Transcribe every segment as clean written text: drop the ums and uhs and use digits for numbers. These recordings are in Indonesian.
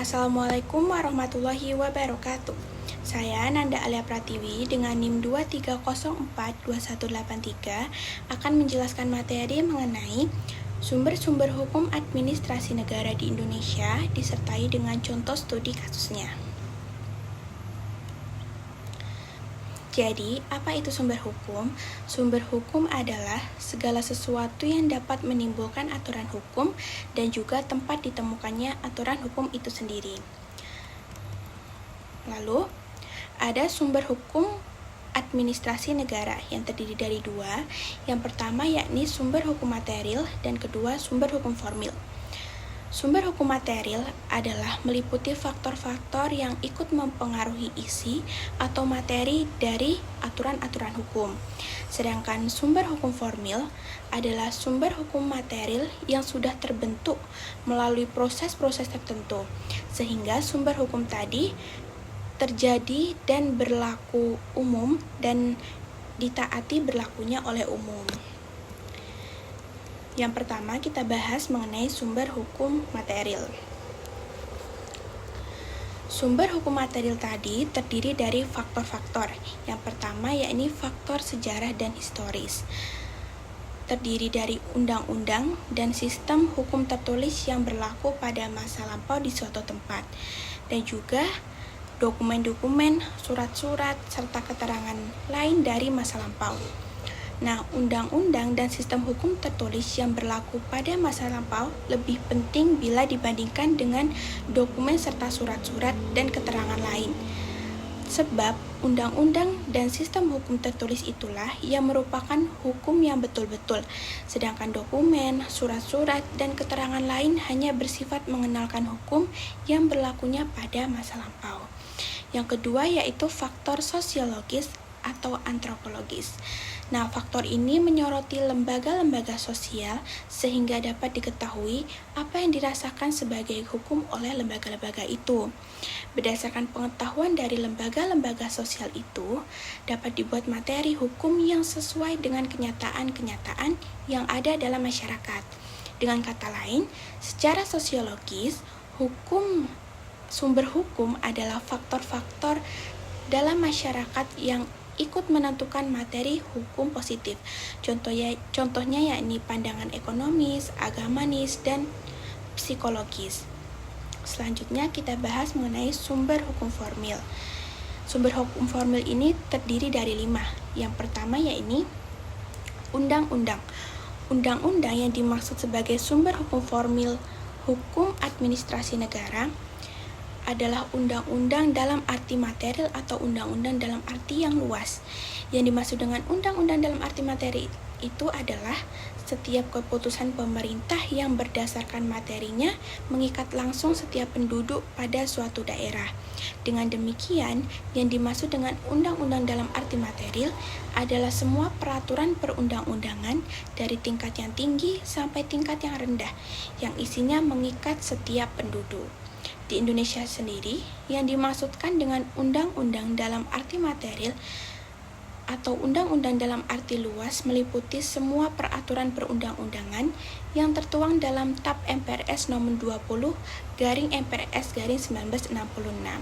Assalamualaikum warahmatullahi wabarakatuh. Saya Nanda Alia Pratiwi dengan NIM 23042183 akan menjelaskan materi mengenai sumber-sumber hukum administrasi negara di Indonesia disertai dengan contoh studi kasusnya. Jadi, apa itu sumber hukum? Sumber hukum adalah segala sesuatu yang dapat menimbulkan aturan hukum dan juga tempat ditemukannya aturan hukum itu sendiri. Lalu, ada sumber hukum administrasi negara yang terdiri dari dua. Yang pertama yakni sumber hukum material dan kedua sumber hukum formil. Sumber hukum material adalah meliputi faktor-faktor yang ikut mempengaruhi isi atau materi dari aturan-aturan hukum. Sedangkan sumber hukum formil adalah sumber hukum material yang sudah terbentuk melalui proses-proses tertentu, sehingga sumber hukum tadi terjadi dan berlaku umum dan ditaati berlakunya oleh umum. Yang pertama kita bahas mengenai sumber hukum material. Sumber hukum material tadi terdiri dari faktor-faktor. Yang pertama yakni faktor sejarah dan historis. Terdiri dari undang-undang dan sistem hukum tertulis yang berlaku pada masa lampau di suatu tempat. Dan juga dokumen-dokumen, surat-surat, serta keterangan lain dari masa lampau. Nah, undang-undang dan sistem hukum tertulis yang berlaku pada masa lampau lebih penting bila dibandingkan dengan dokumen serta surat-surat dan keterangan lain. Sebab, undang-undang dan sistem hukum tertulis itulah yang merupakan hukum yang betul-betul, sedangkan dokumen, surat-surat, dan keterangan lain hanya bersifat mengenalkan hukum yang berlakunya pada masa lampau. Yang kedua yaitu faktor sosiologis atau antropologis. Nah, faktor ini menyoroti lembaga-lembaga sosial sehingga dapat diketahui apa yang dirasakan sebagai hukum oleh lembaga-lembaga itu. Berdasarkan pengetahuan dari lembaga-lembaga sosial itu, dapat dibuat materi hukum yang sesuai dengan kenyataan-kenyataan yang ada dalam masyarakat. Dengan kata lain, secara sosiologis, sumber hukum adalah faktor-faktor dalam masyarakat yang ikut menentukan materi hukum positif. Contohnya yakni pandangan ekonomis, agamanis, dan psikologis. Selanjutnya kita bahas mengenai sumber hukum formil. Sumber hukum formil ini terdiri dari 5. Yang pertama yakni undang-undang. Undang-undang yang dimaksud sebagai sumber hukum formil hukum administrasi negara adalah undang-undang dalam arti material atau undang-undang dalam arti yang luas. Yang dimaksud dengan undang-undang dalam arti materi itu adalah setiap keputusan pemerintah yang berdasarkan materinya mengikat langsung setiap penduduk pada suatu daerah. Dengan demikian, yang dimaksud dengan undang-undang dalam arti material adalah semua peraturan perundang-undangan dari tingkat yang tinggi sampai tingkat yang rendah, yang isinya mengikat setiap penduduk. Di Indonesia sendiri, yang dimaksudkan dengan undang-undang dalam arti material atau undang-undang dalam arti luas meliputi semua peraturan perundang-undangan yang tertuang dalam TAP MPRS nomor 20/MPRS/1966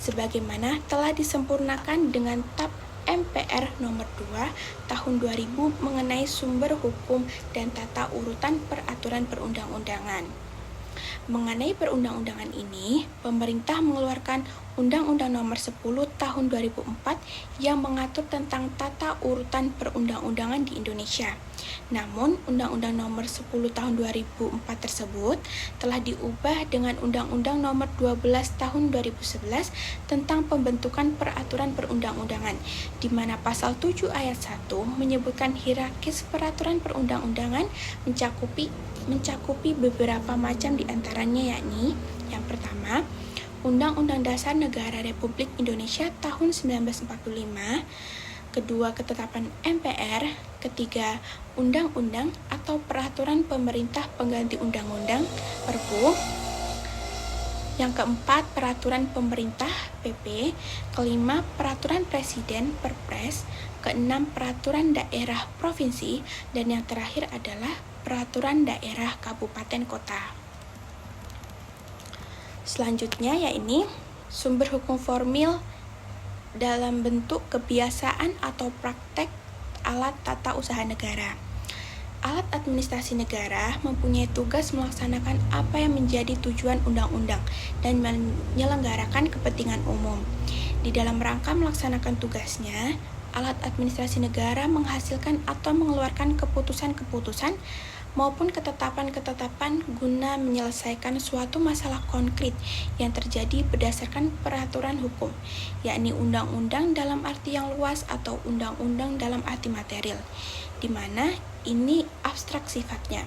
sebagaimana telah disempurnakan dengan TAP MPR nomor 2 tahun 2000 mengenai sumber hukum dan tata urutan peraturan perundang-undangan. Mengenai perundang-undangan ini, pemerintah mengeluarkan Undang-Undang Nomor 10 Tahun 2004 yang mengatur tentang tata urutan perundang-undangan di Indonesia. Namun, Undang-Undang Nomor 10 Tahun 2004 tersebut telah diubah dengan Undang-Undang Nomor 12 Tahun 2011 tentang pembentukan peraturan perundang-undangan, di mana pasal 7 ayat 1 menyebutkan hierarkis peraturan perundang-undangan mencakupi beberapa macam diantaranya yakni yang pertama, Undang-Undang Dasar Negara Republik Indonesia tahun 1945, kedua, ketetapan MPR, ketiga, undang-undang atau peraturan pemerintah pengganti undang-undang Perpu, yang keempat, peraturan pemerintah PP, kelima, peraturan presiden Perpres, keenam, peraturan daerah provinsi, dan yang terakhir adalah peraturan daerah kabupaten kota. Selanjutnya yaitu sumber hukum formil dalam bentuk kebiasaan atau praktek alat tata usaha negara. Alat administrasi negara mempunyai tugas melaksanakan apa yang menjadi tujuan undang-undang dan menyelenggarakan kepentingan umum. Di dalam rangka melaksanakan tugasnya, alat administrasi negara menghasilkan atau mengeluarkan keputusan-keputusan maupun ketetapan-ketetapan guna menyelesaikan suatu masalah konkret yang terjadi berdasarkan peraturan hukum, yakni undang-undang dalam arti yang luas atau undang-undang dalam arti material, di mana ini abstrak sifatnya.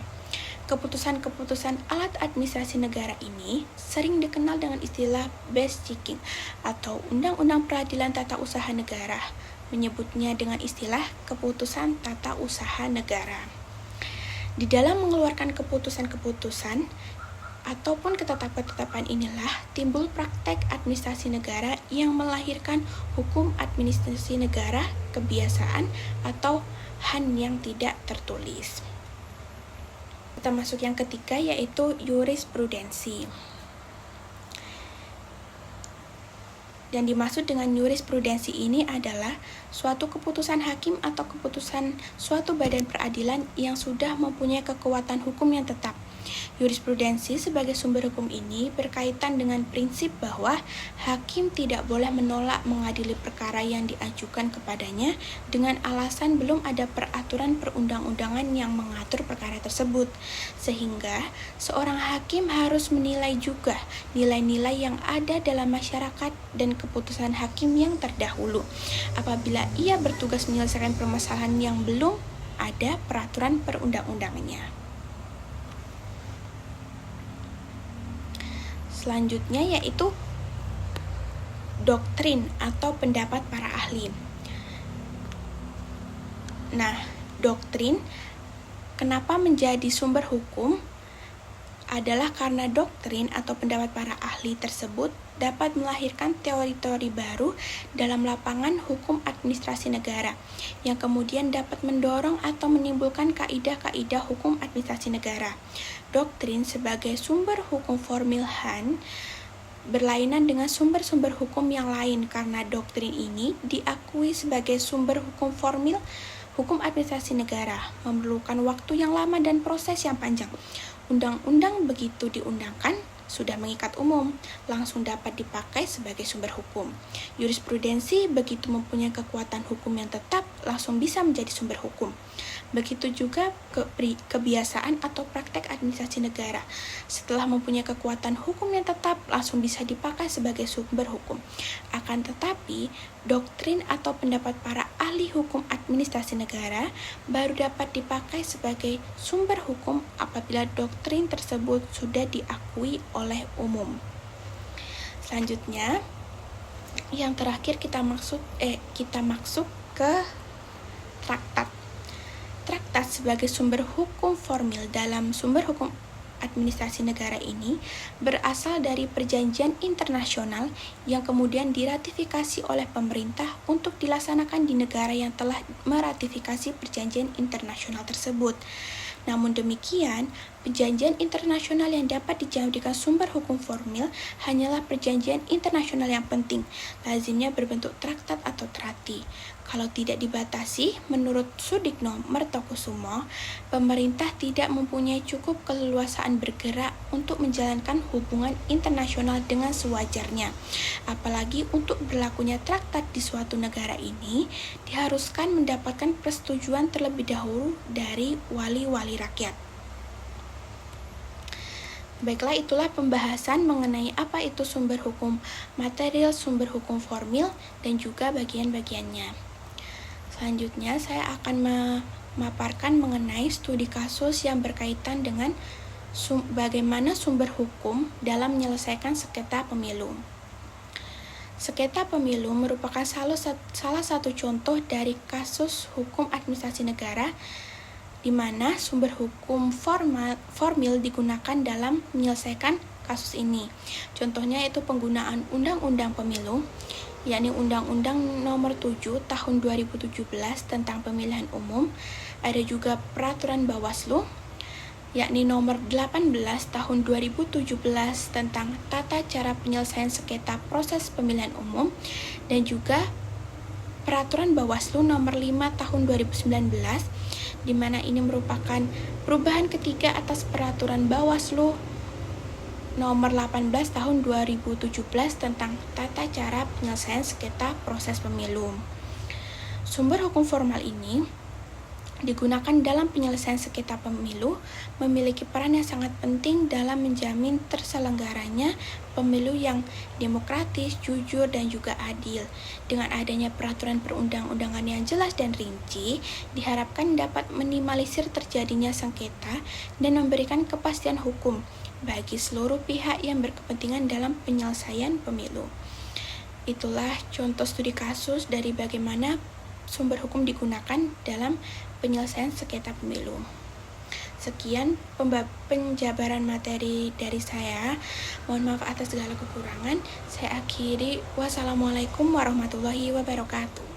Keputusan-keputusan alat administrasi negara ini sering dikenal dengan istilah base checking atau Undang-Undang Peradilan Tata Usaha Negara, menyebutnya dengan istilah keputusan tata usaha negara. Di dalam mengeluarkan keputusan-keputusan ataupun ketetapan-ketetapan inilah timbul praktek administrasi negara yang melahirkan hukum administrasi negara, kebiasaan, atau HAN yang tidak tertulis. Kita masuk yang ketiga yaitu jurisprudensi. Dan dimaksud dengan jurisprudensi ini adalah suatu keputusan hakim atau keputusan suatu badan peradilan yang sudah mempunyai kekuatan hukum yang tetap. Jurisprudensi sebagai sumber hukum ini berkaitan dengan prinsip bahwa hakim tidak boleh menolak mengadili perkara yang diajukan kepadanya dengan alasan belum ada peraturan perundang-undangan yang mengatur perkara tersebut. Sehingga seorang hakim harus menilai juga nilai-nilai yang ada dalam masyarakat dan keputusan hakim yang terdahulu apabila ia bertugas menyelesaikan permasalahan yang belum ada peraturan perundang-undangannya. Selanjutnya yaitu doktrin atau pendapat para ahli. Nah, doktrin kenapa menjadi sumber hukum adalah karena doktrin atau pendapat para ahli tersebut dapat melahirkan teori-teori baru dalam lapangan hukum administrasi negara yang kemudian dapat mendorong atau menimbulkan kaidah-kaidah hukum administrasi negara. Doktrin sebagai sumber hukum formil HAN berlainan dengan sumber-sumber hukum yang lain karena doktrin ini diakui sebagai sumber hukum formil hukum administrasi negara, memerlukan waktu yang lama dan proses yang panjang. Undang-undang begitu diundangkan sudah mengikat umum, langsung dapat dipakai sebagai sumber hukum. Jurisprudensi begitu mempunyai kekuatan hukum yang tetap, langsung bisa menjadi sumber hukum. Begitu juga kebiasaan atau praktek administrasi negara. Setelah mempunyai kekuatan hukum yang tetap, langsung bisa dipakai sebagai sumber hukum. Akan tetapi, doktrin atau pendapat para ahli hukum administrasi negara baru dapat dipakai sebagai sumber hukum apabila doktrin tersebut sudah diakui oleh umum. Selanjutnya, yang terakhir kita masuk ke traktat. Traktat sebagai sumber hukum formil dalam sumber hukum administrasi negara ini berasal dari perjanjian internasional yang kemudian diratifikasi oleh pemerintah untuk dilaksanakan di negara yang telah meratifikasi perjanjian internasional tersebut. Namun demikian, perjanjian internasional yang dapat dijadikan sumber hukum formil hanyalah perjanjian internasional yang penting, lazimnya berbentuk traktat atau trati. Kalau tidak dibatasi, menurut Sudikno Mertokusumo, pemerintah tidak mempunyai cukup keleluasaan bergerak untuk menjalankan hubungan internasional dengan sewajarnya. Apalagi untuk berlakunya traktat di suatu negara ini, diharuskan mendapatkan persetujuan terlebih dahulu dari wali-wali rakyat. Baiklah, itulah pembahasan mengenai apa itu sumber hukum material, sumber hukum formil, dan juga bagian-bagiannya. Selanjutnya, saya akan memaparkan mengenai studi kasus yang berkaitan dengan bagaimana sumber hukum dalam menyelesaikan sengketa pemilu. Sengketa pemilu merupakan salah satu contoh dari kasus hukum administrasi negara di mana sumber hukum formil digunakan dalam menyelesaikan kasus ini. Contohnya itu penggunaan Undang-Undang Pemilu, yakni Undang-Undang Nomor 7 Tahun 2017 tentang Pemilihan Umum. Ada juga Peraturan Bawaslu yakni nomor 18 tahun 2017 tentang tata cara penyelesaian sengketa proses pemilihan umum, dan juga peraturan Bawaslu nomor 5 tahun 2019, di mana ini merupakan perubahan ketiga atas peraturan Bawaslu nomor 18 tahun 2017 tentang tata cara penyelesaian sengketa proses pemilu. Sumber hukum formal ini digunakan dalam penyelesaian sengketa pemilu memiliki peran yang sangat penting dalam menjamin terselenggaranya pemilu yang demokratis, jujur, dan juga adil. Dengan adanya peraturan perundang-undangan yang jelas dan rinci, diharapkan dapat minimalisir terjadinya sengketa dan memberikan kepastian hukum bagi seluruh pihak yang berkepentingan dalam penyelesaian pemilu. Itulah contoh studi kasus dari bagaimana sumber hukum digunakan dalam penyelesaian sengketa pemilu. Sekian penjabaran materi dari saya. Mohon maaf atas segala kekurangan. Saya akhiri. Wassalamualaikum warahmatullahi wabarakatuh.